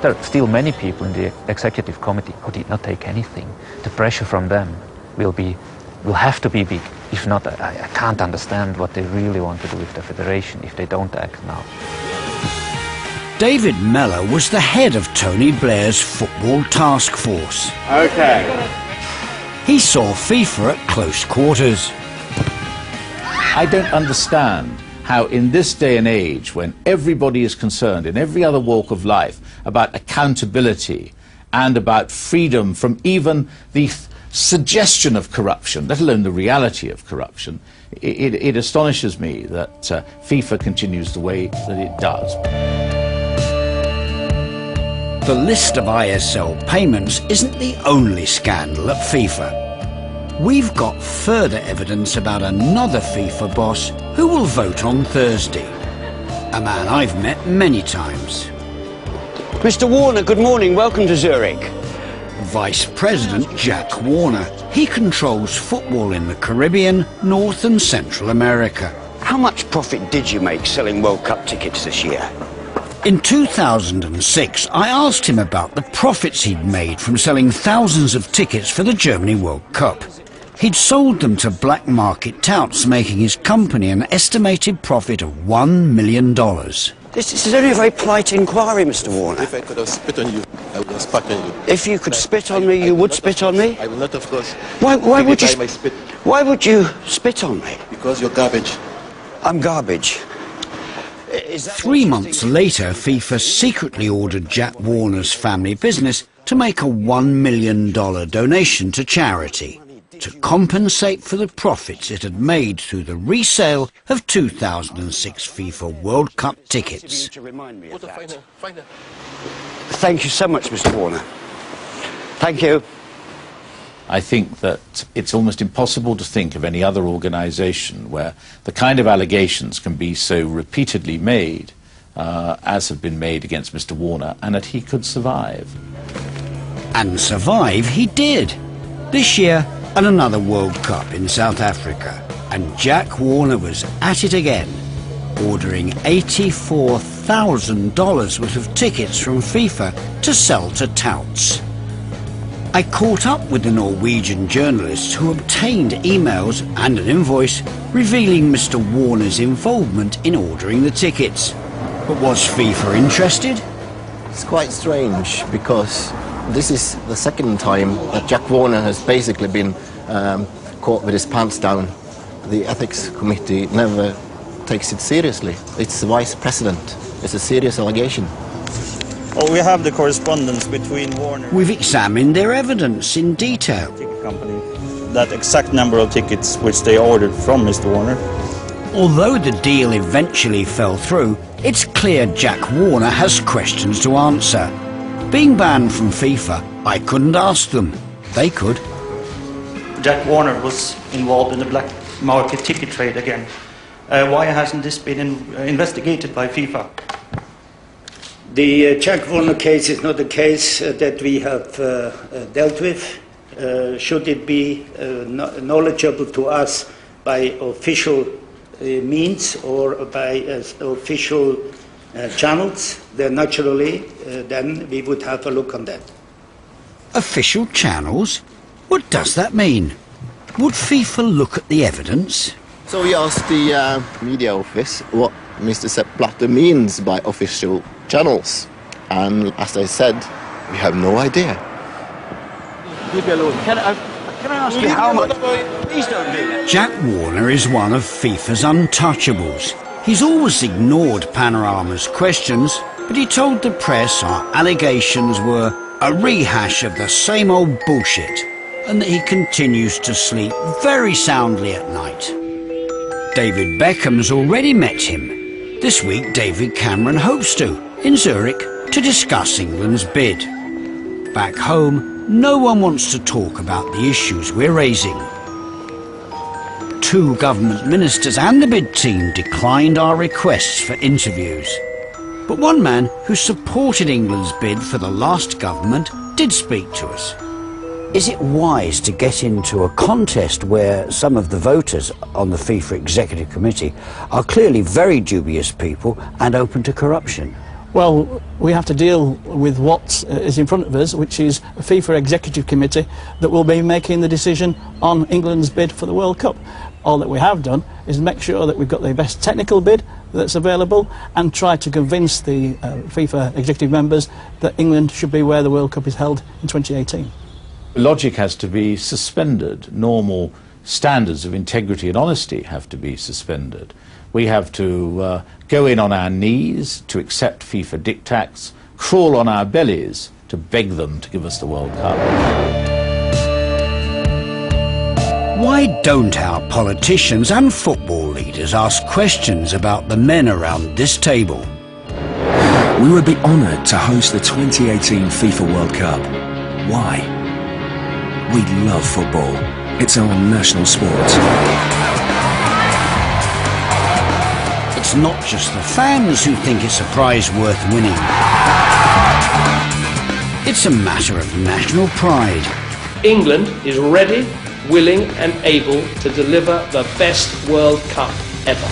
There are still many people in the executive committee who did not take anything. The pressure from them will have to be big. If not, I can't understand what they really want to do with the federation if they don't act now. David Mellor was the head of Tony Blair's football task force. Okay. He saw FIFA at close quarters. I don't understand how in this day and age, when everybody is concerned in every other walk of life about accountability and about freedom from even the suggestion of corruption, let alone the reality of corruption, it astonishes me that FIFA continues the way that it does. The list of ISL payments isn't the only scandal at FIFA. We've got further evidence about another FIFA boss who will vote on Thursday. A man I've met many times. Mr. Warner, good morning. Welcome to Zurich. Vice President Jack Warner. He controls football in the Caribbean, North and Central America. How much profit did you make selling World Cup tickets this year? In 2006, I asked him about the profits he'd made from selling thousands of tickets for the Germany World Cup. He'd sold them to black market touts, making his company an estimated profit of $1 million. This is only a very polite inquiry, Mr. Warner. If I could have spit on you, I would have spat on you. If you could spit on me, you would spit on me? I will not, of course. Why would you? My spit. Why would you spit on me? Because you're garbage. I'm garbage. 3 months later, FIFA secretly ordered Jack Warner's family business to make a $1 million donation to charity to compensate for the profits it had made through the resale of 2006 FIFA World Cup tickets. Thank you so much, Mr. Warner. Thank you. I think that it's almost impossible to think of any other organisation where the kind of allegations can be so repeatedly made as have been made against Mr. Warner, and that he could survive. And survive he did. This year, at another World Cup in South Africa, and Jack Warner was at it again, ordering $84,000 worth of tickets from FIFA to sell to touts. I caught up with the Norwegian journalists who obtained emails and an invoice revealing Mr. Warner's involvement in ordering the tickets. But was FIFA interested? It's quite strange because this is the second time that Jack Warner has basically been caught with his pants down. The ethics committee never takes it seriously. It's the vice president. It's a serious allegation. Well, we have the correspondence between Warner... We've examined their evidence in detail. ...ticket company, that exact number of tickets which they ordered from Mr. Warner. Although the deal eventually fell through, it's clear Jack Warner has questions to answer. Being banned from FIFA, I couldn't ask them. They could. Jack Warner was involved in the black market ticket trade again. Why hasn't this been investigated by FIFA? The Jack Warner case is not a case that we have dealt with. Should it be knowledgeable to us by official means or by official channels, then naturally then we would have a look on that. Official channels? What does that mean? Would FIFA look at the evidence? So we asked the media office what Mr. Sepp Blatter means by official channels, and as I said, we have no idea. Leave me alone. Can I ask you how much? Please don't do that. Jack Warner is one of FIFA's untouchables. He's always ignored Panorama's questions, but he told the press our allegations were a rehash of the same old bullshit, and that he continues to sleep very soundly at night. David Beckham's already met him. This week, David Cameron hopes to, in Zurich, to discuss England's bid. Back home, no one wants to talk about the issues we're raising. 2 government ministers and the bid team declined our requests for interviews. But one man who supported England's bid for the last government did speak to us. Is it wise to get into a contest where some of the voters on the FIFA Executive Committee are clearly very dubious people and open to corruption? Well, we have to deal with what is in front of us, which is a FIFA Executive Committee that will be making the decision on England's bid for the World Cup. All that we have done is make sure that we've got the best technical bid that's available and try to convince the FIFA executive members that England should be where the World Cup is held in 2018. Logic has to be suspended. Normal standards of integrity and honesty have to be suspended. We have to go in on our knees to accept FIFA diktats, crawl on our bellies to beg them to give us the World Cup. Why don't our politicians and football leaders ask questions about the men around this table? We would be honoured to host the 2018 FIFA World Cup. Why? We love football. It's our national sport. It's not just the fans who think it's a prize worth winning. It's a matter of national pride. England is ready, willing and able to deliver the best World Cup ever.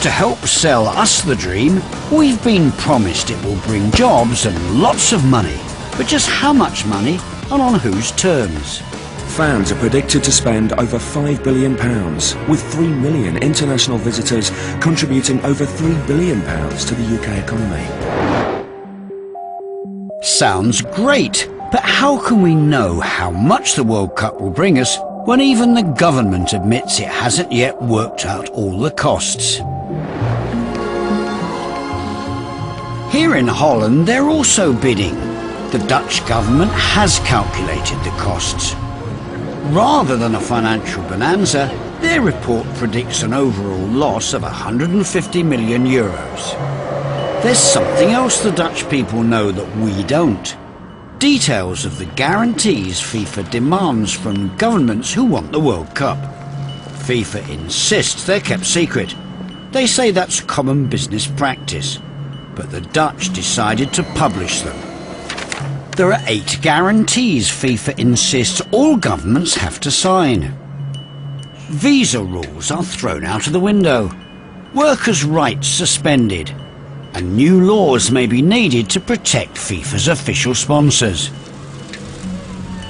To help sell us the dream, we've been promised it will bring jobs and lots of money. But just how much money and on whose terms? Fans are predicted to spend over £5 billion, with 3 million international visitors contributing over £3 billion to the UK economy. Sounds great, but how can we know how much the World Cup will bring us when even the government admits it hasn't yet worked out all the costs? Here in Holland, they're also bidding. The Dutch government has calculated the costs. Rather than a financial bonanza, their report predicts an overall loss of 150 million euros. There's something else the Dutch people know that we don't. Details of the guarantees FIFA demands from governments who want the World Cup. FIFA insists they're kept secret. They say that's common business practice. But the Dutch decided to publish them. There are 8 guarantees FIFA insists all governments have to sign. Visa rules are thrown out of the window. Workers' rights suspended. And new laws may be needed to protect FIFA's official sponsors.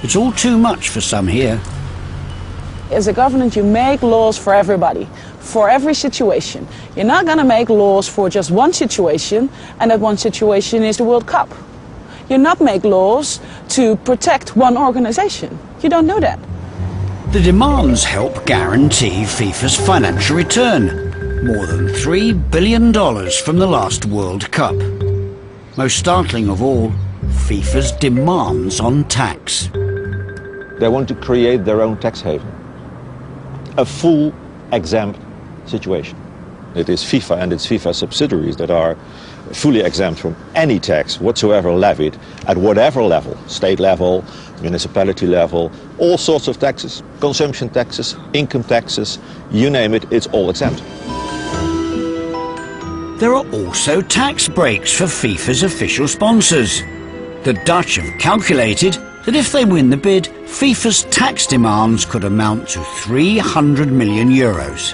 It's all too much for some here. As a government, you make laws for everybody, for every situation. You're not going to make laws for just one situation, and that one situation is the World Cup. You not make laws to protect one organization. You don't do that. The demands help guarantee FIFA's financial return. More than $3 billion from the last World Cup. Most startling of all, FIFA's demands on tax. They want to create their own tax haven. A full exempt situation. It is FIFA and its FIFA subsidiaries that are fully exempt from any tax whatsoever levied at whatever level, state level, municipality level, all sorts of taxes, consumption taxes, income taxes, you name it, it's all exempt. There are also tax breaks for FIFA's official sponsors. The Dutch have calculated that if they win the bid, FIFA's tax demands could amount to 300 million euros.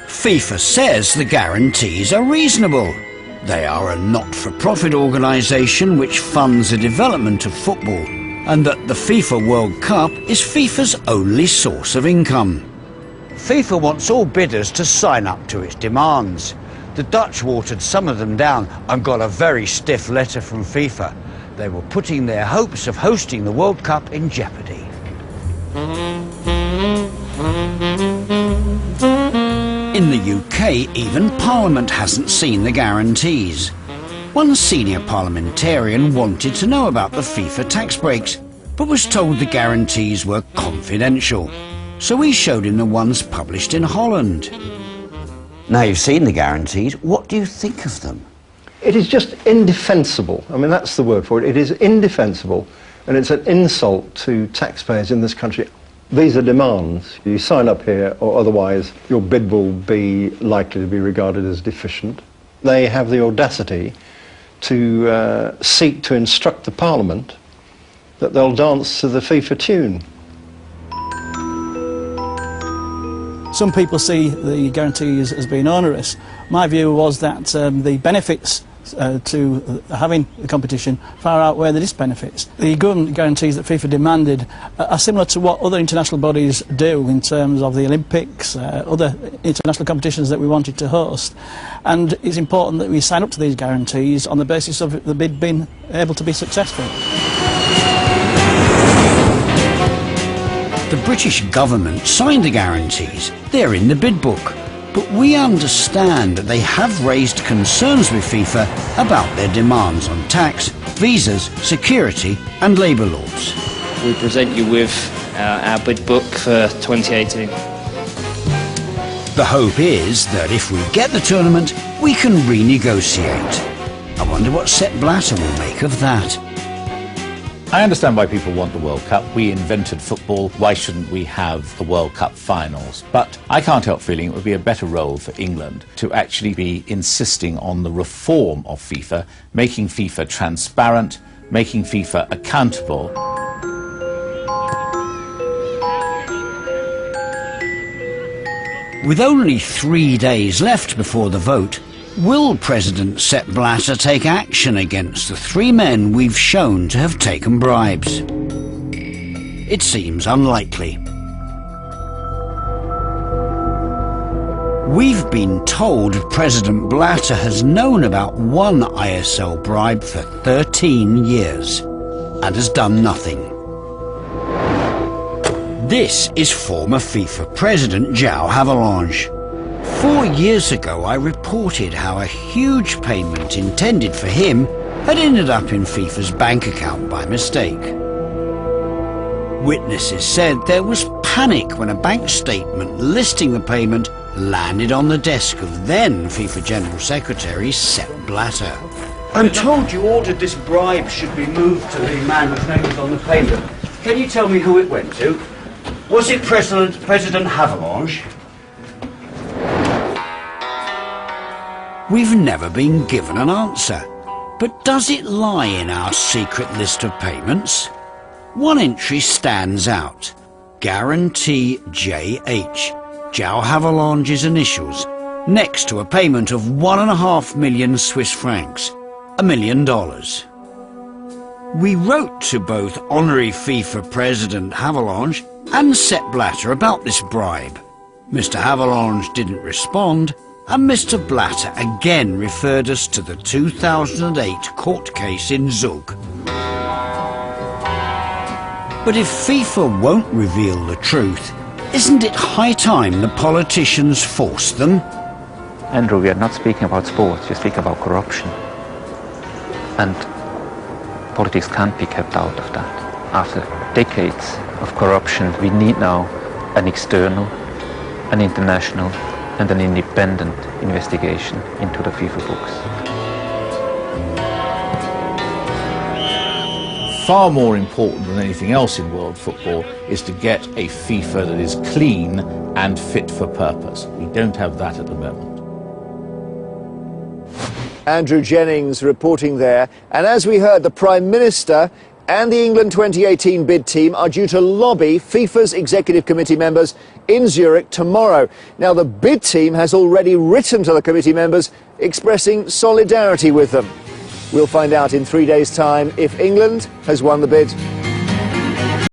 FIFA says the guarantees are reasonable. They are a not-for-profit organisation which funds the development of football, and that the FIFA World Cup is FIFA's only source of income. FIFA wants all bidders to sign up to its demands. The Dutch watered some of them down and got a very stiff letter from FIFA. They were putting their hopes of hosting the World Cup in jeopardy. In the UK, even Parliament hasn't seen the guarantees. One senior parliamentarian wanted to know about the FIFA tax breaks, but was told the guarantees were confidential. So we showed him the ones published in Holland. Now you've seen the guarantees, what do you think of them? It is just indefensible. I mean, that's the word for it. It is indefensible, and it's an insult to taxpayers in this country. These are demands. You sign up here, or otherwise your bid will be likely to be regarded as deficient. They have the audacity to seek to instruct the Parliament that they'll dance to the FIFA tune. Some people see the guarantee as being onerous. My view was that the benefits to having the competition far outweigh the disbenefits. The government guarantees that FIFA demanded are similar to what other international bodies do in terms of the Olympics, other international competitions that we wanted to host, and it's important that we sign up to these guarantees on the basis of the bid being able to be successful. The British government signed the guarantees. They're in the bid book. But we understand that they have raised concerns with FIFA about their demands on tax, visas, security and labour laws. We present you with our bid book for 2018. The hope is that if we get the tournament, we can renegotiate. I wonder what Sepp Blatter will make of that. I understand why people want the World Cup. We invented football. Why shouldn't we have the World Cup finals? But I can't help feeling it would be a better role for England to actually be insisting on the reform of FIFA, making FIFA transparent, making FIFA accountable. With only 3 days left before the vote, will President Sepp Blatter take action against the 3 men we've shown to have taken bribes? It seems unlikely. We've been told President Blatter has known about one ISL bribe for 13 years and has done nothing. This is former FIFA President João Havelange. 4 years ago I reported how a huge payment intended for him had ended up in FIFA's bank account by mistake. Witnesses said there was panic when a bank statement listing the payment landed on the desk of then FIFA General Secretary Sepp Blatter. I'm told you ordered this bribe should be moved to the man whose name was on the payment. Can you tell me who it went to? Was it President Havelange? We've never been given an answer. But does it lie in our secret list of payments? One entry stands out. Guarantee JH. João Havelange's initials. Next to a payment of 1.5 million Swiss francs. $1 million. We wrote to both Honorary FIFA President Havelange and Sepp Blatter about this bribe. Mr. Havelange didn't respond, and Mr. Blatter again referred us to the 2008 court case in Zug. But if FIFA won't reveal the truth, isn't it high time the politicians forced them? Andrew, we are not speaking about sports, we speak about corruption. And politics can't be kept out of that. After decades of corruption, we need now an external, an international, and an independent investigation into the FIFA books. Far more important than anything else in world football is to get a FIFA that is clean and fit for purpose. We don't have that at the moment. Andrew Jennings reporting there. And as we heard, the Prime Minister and the England 2018 bid team are due to lobby FIFA's Executive Committee members in Zurich tomorrow. Now, the bid team has already written to the committee members expressing solidarity with them. We'll find out in 3 days' time if England has won the bid